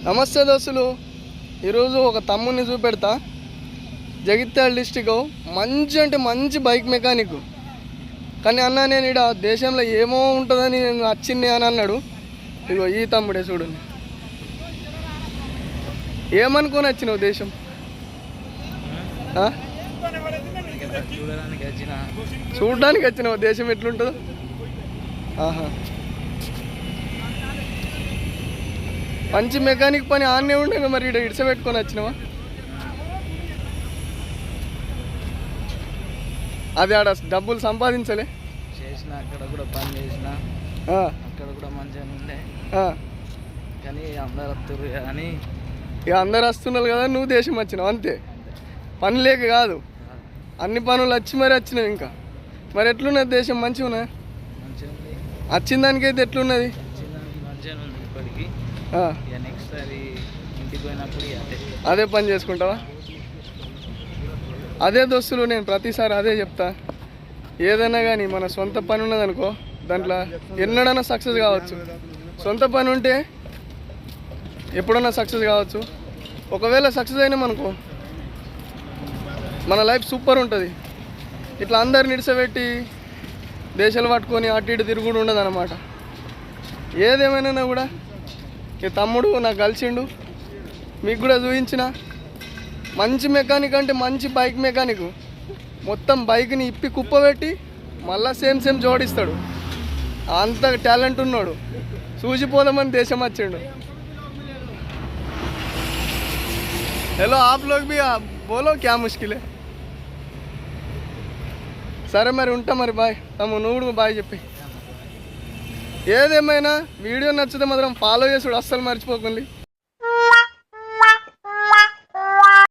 నమస్తే దోస్తులు. ఈరోజు ఒక తమ్ముని చూపెడతా. జగిత్యాల డిస్టిక్ మంచి అంటే మంచి బైక్ మెకానిక్. కానీ అన్న నేను ఇక్కడ దేశంలో ఏమో ఉంటుందని నేను వచ్చింది అని అన్నాడు. ఇగో ఈ తమ్ముడే చూడండి. ఏమనుకొని వచ్చినావు దేశం? చూడడానికి వచ్చినావు దేశం ఎట్లుంటుందో. ఆహా, మంచి మెకానిక్ పని ఆన్నే ఉండగా మరి ఇక్కడ ఇడిసబెట్టుకొని వచ్చినావా? అది ఆడ డబ్బులు సంపాదించలే చేసిన, అక్కడ కూడా పని చేసిన, అక్కడ కూడా మంచిగా ఉండే. కానీ అందరు వస్తారు కానీ ఇక అందరు వస్తున్నారు కదా, నువ్వు దేశం వచ్చినావు అంతే. పని లేక కాదు, అన్ని పనులు వచ్చి మరి వచ్చినావు. ఇంకా మరి ఎట్లున్నది దేశం? మంచిగా ఉన్నది. మంచిగా ఉంది. వచ్చిన దానికైతే ఎట్లున్నది? మంచిగా ఉంది ఇప్పటికి. నెక్స్ట్ సారి ఇంటికి పోయినప్పుడు అదే పని చేసుకుంటావా? అదే దోస్తులు, నేను ప్రతిసారి అదే చెప్తా. ఏదైనా కానీ మన సొంత పని ఉన్నదనుకో, దాంట్లో ఎన్నడైనా సక్సెస్ కావచ్చు. సొంత పని ఉంటే ఎప్పుడన్నా సక్సెస్ కావచ్చు. ఒకవేళ సక్సెస్ అయినామనుకో మన లైఫ్ సూపర్ ఉంటుంది. ఇట్లా అందరిని నిడిసబెట్టి దేశాలు పట్టుకొని అటు ఇటు తిరుగుడు ఉండదు అన్నమాట. ఏదేమైనా కూడా ఈ తమ్ముడు నాకు కలిసిండు, మీకు కూడా చూపించిన. మంచి మెకానిక్ అంటే మంచి బైక్ మెకానిక్. మొత్తం బైక్ని ఇప్పి కుప్పబెట్టి మళ్ళీ సేమ్ జోడిస్తాడు. అంత టాలెంట్ ఉన్నాడు. చూసిపోదామని దేశం వచ్చిండు. हेलो आप लोग भी बोलो क्या मुश्किल है. సరే మరి ఉంటా మరి. బాయ్ తమ్ము, నువ్వు బాయ్ చెప్పి. ఏదేమైనా వీడియో నచ్చితే మాత్రం ఫాలో చేసుడు అస్సలు మర్చిపోకండి.